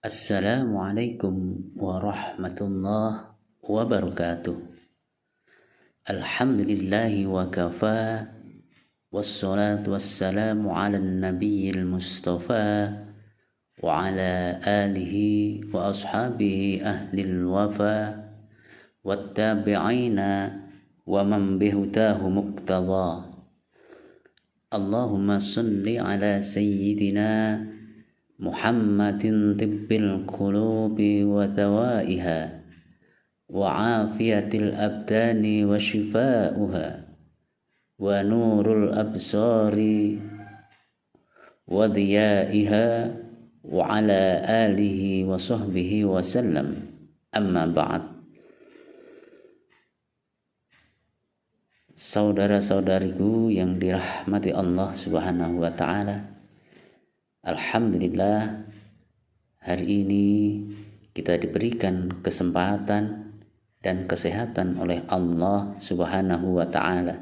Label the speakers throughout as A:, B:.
A: Assalamualaikum warahmatullahi wabarakatuh. Alhamdulillahi wa kafa. Wassalatu wassalamu ala nabiyil mustafa wa ala alihi wa ashabihi ahlil wafa wattabi'ina wa man bihudahu muqtada. Allahumma salli ala sayyidina Muhammadin tibbil qulubi wa thawaiha wa afiyatil abdani wa shifa'uha wa nurul absari wa dhiyaiha wa ala alihi wa sahbihi wa sallam. Amma ba'd. Saudara-saudariku yang dirahmati Allah Subhanahu wa ta'ala, alhamdulillah, hari ini kita diberikan kesempatan dan kesehatan oleh Allah Subhanahu wa ta'ala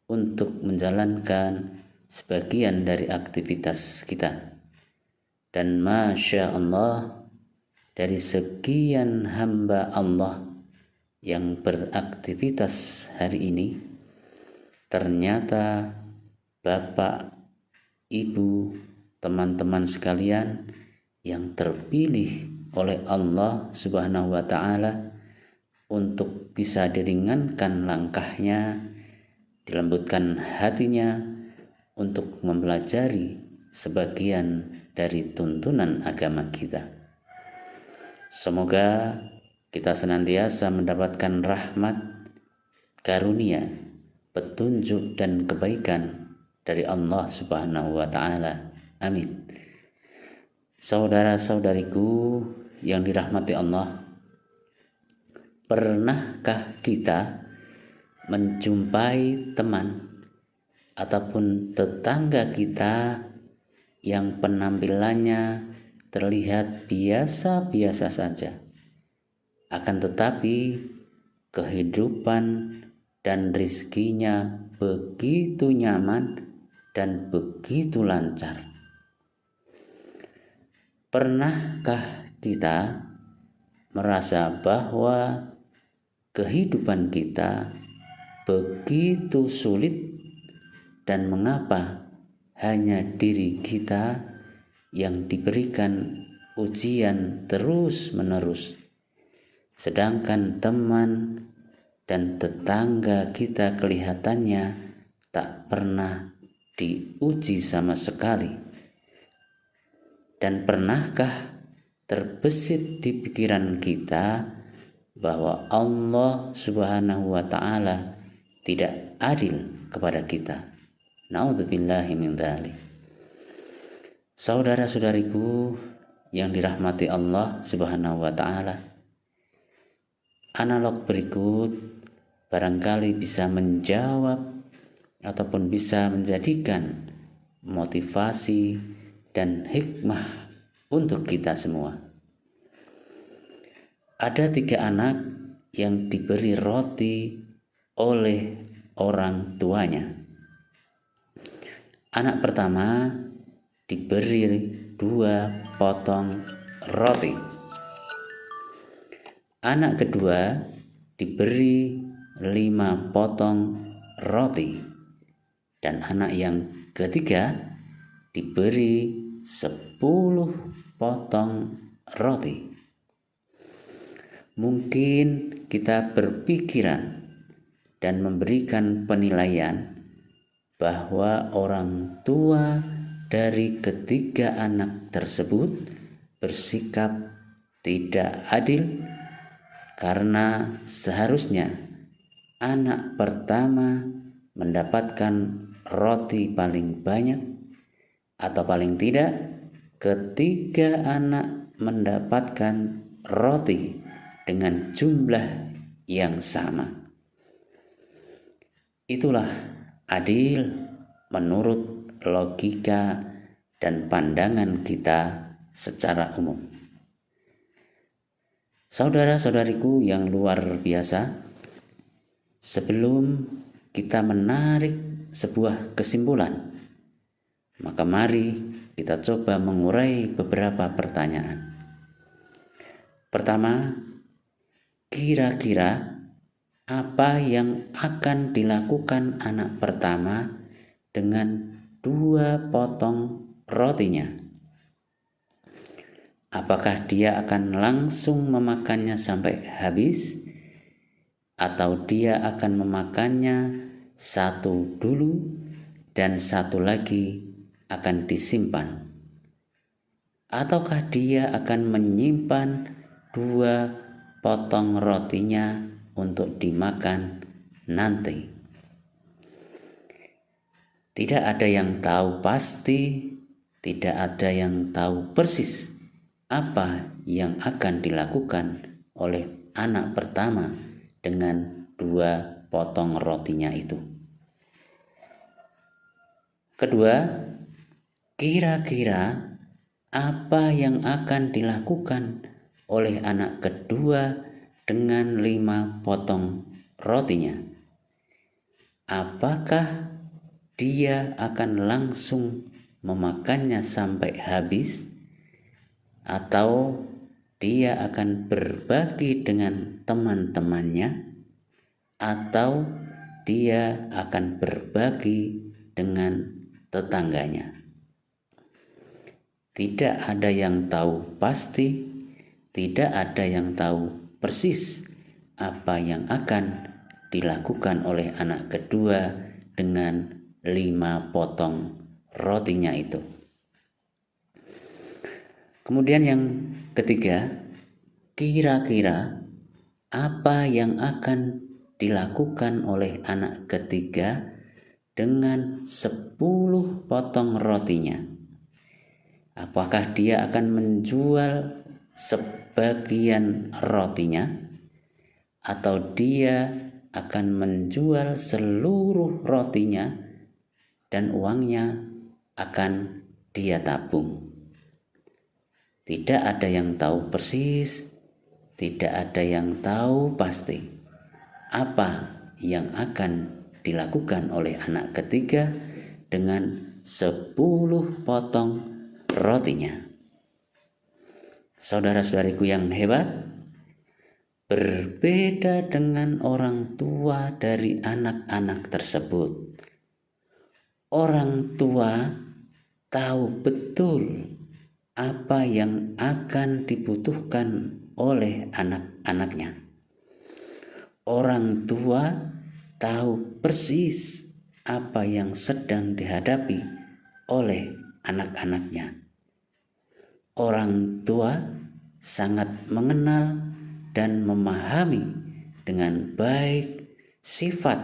A: untuk menjalankan sebagian dari aktivitas kita. Dan Masya Allah, dari sekian hamba Allah yang beraktivitas hari ini, ternyata Bapak, Ibu, teman-teman sekalian yang terpilih oleh Allah Subhanahu wa ta'ala untuk bisa diringankan langkahnya, dilembutkan hatinya untuk mempelajari sebagian dari tuntunan agama kita. Semoga kita senantiasa mendapatkan rahmat, karunia, petunjuk dan kebaikan dari Allah Subhanahu wa ta'ala. Amin. Saudara-saudariku yang dirahmati Allah, pernahkah kita menjumpai teman ataupun tetangga kita yang penampilannya terlihat biasa-biasa saja, akan tetapi kehidupan dan rizkinya begitu nyaman dan begitu lancar? Pernahkah kita merasa bahwa kehidupan kita begitu sulit, dan mengapa hanya diri kita yang diberikan ujian terus-menerus, sedangkan teman dan tetangga kita kelihatannya tak pernah diuji sama sekali? Dan pernahkah terbesit di pikiran kita bahwa Allah Subhanahu wa ta'ala tidak adil kepada kita? Na'udzubillahi min dzalik. Saudara-saudariku yang dirahmati Allah Subhanahu wa ta'ala, analog berikut barangkali bisa menjawab ataupun bisa menjadikan motivasi dan hikmah untuk kita semua. Ada 3 anak yang diberi roti oleh orang tuanya. Anak pertama diberi 2 potong roti. Anak kedua diberi 5 potong roti. Dan anak yang ketiga diberi 10 potong roti. Mungkin kita berpikiran dan memberikan penilaian bahwa orang tua dari ketiga anak tersebut bersikap tidak adil, karena seharusnya anak pertama mendapatkan roti paling banyak, atau paling tidak ketiga anak mendapatkan roti dengan jumlah yang sama. Itulah adil menurut logika dan pandangan kita secara umum. Saudara-saudariku yang luar biasa, sebelum kita menarik sebuah kesimpulan, maka mari kita coba mengurai beberapa pertanyaan. Pertama, kira-kira apa yang akan dilakukan anak pertama dengan 2 potong rotinya? Apakah dia akan langsung memakannya sampai habis, atau dia akan memakannya satu dulu dan satu lagi akan disimpan? Ataukah dia akan menyimpan 2 potong rotinya untuk dimakan nanti? Tidak ada yang tahu pasti, tidak ada yang tahu persis apa yang akan dilakukan oleh anak pertama dengan 2 potong rotinya itu. Kedua, kira-kira apa yang akan dilakukan oleh anak kedua dengan 5 potong rotinya? Apakah dia akan langsung memakannya sampai habis, atau dia akan berbagi dengan teman-temannya, atau dia akan berbagi dengan tetangganya? Tidak ada yang tahu pasti, tidak ada yang tahu persis apa yang akan dilakukan oleh anak kedua dengan 5 potong rotinya itu. Kemudian yang ketiga, kira-kira apa yang akan dilakukan oleh anak ketiga dengan 10 potong rotinya? Apakah dia akan menjual sebagian rotinya, atau dia akan menjual seluruh rotinya dan uangnya akan dia tabung? Tidak ada yang tahu persis, tidak ada yang tahu pasti apa yang akan dilakukan oleh anak ketiga dengan 10 potong rotinya. Saudara-saudariku yang hebat, berbeda dengan orang tua dari anak-anak tersebut. Orang tua tahu betul apa yang akan dibutuhkan oleh anak-anaknya. Orang tua tahu persis apa yang sedang dihadapi oleh anak-anaknya. Orang tua sangat mengenal dan memahami dengan baik sifat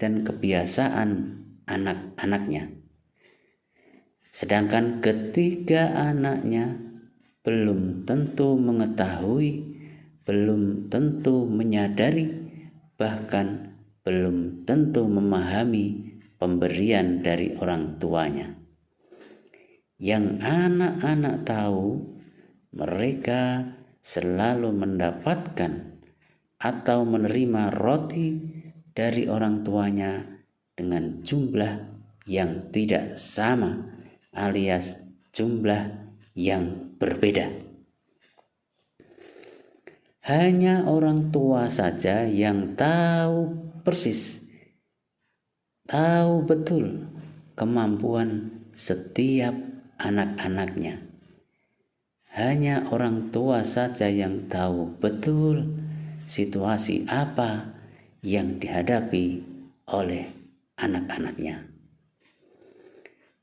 A: dan kebiasaan anak-anaknya. Sedangkan ketiga anaknya belum tentu mengetahui, belum tentu menyadari, bahkan belum tentu memahami pemberian dari orang tuanya. Yang anak-anak tahu, mereka selalu mendapatkan atau menerima roti dari orang tuanya dengan jumlah yang tidak sama, alias jumlah yang berbeda. Hanya orang tua saja yang tahu persis, tahu betul kemampuan setiap anak-anaknya. Hanya orang tua saja yang tahu betul situasi apa yang dihadapi oleh anak-anaknya.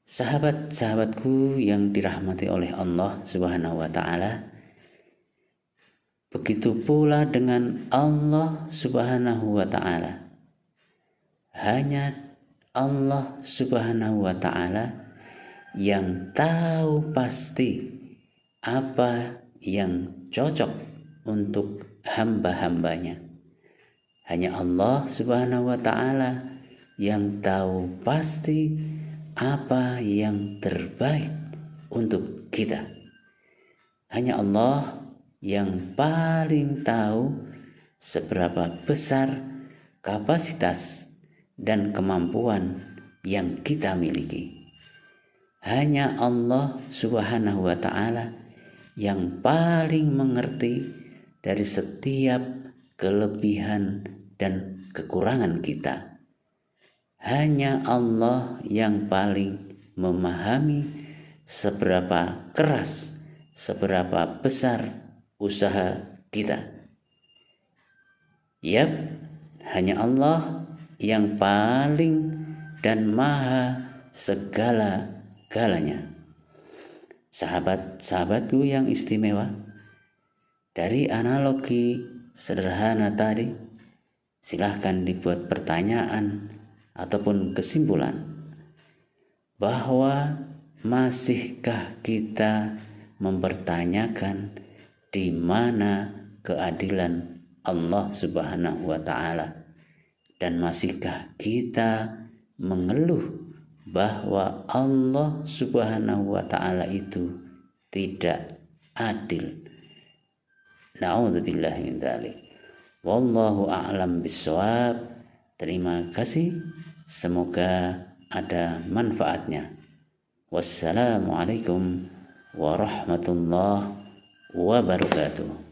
A: Sahabat-sahabatku yang dirahmati oleh Allah Subhanahu wa ta'ala, begitu pula dengan Allah Subhanahu wa ta'ala. Hanya Allah Subhanahu wa ta'ala yang tahu pasti apa yang cocok untuk hamba-hambanya. Hanya Allah Subhanahu wa ta'ala yang tahu pasti apa yang terbaik untuk kita. Hanya Allah yang paling tahu seberapa besar kapasitas dan kemampuan yang kita miliki. Hanya Allah Subhanahu wa ta'ala yang paling mengerti dari setiap kelebihan dan kekurangan kita. Hanya Allah yang paling memahami seberapa keras, seberapa besar usaha kita. Yap, hanya Allah yang paling dan maha segala-galanya. Sahabat-sahabatku yang istimewa, dari analogi sederhana tadi, silahkan dibuat pertanyaan ataupun kesimpulan bahwa masihkah kita mempertanyakan di mana keadilan Allah Subhanahu wa Ta'ala, dan masihkah kita mengeluh bahwa Allah Subhanahu wa Ta'ala itu tidak adil? Na'udzubillahi min dzalik. Wallahu a'lam bissawab. Terima kasih, semoga ada manfaatnya. Wassalamualaikum warahmatullahi wabarakatuh.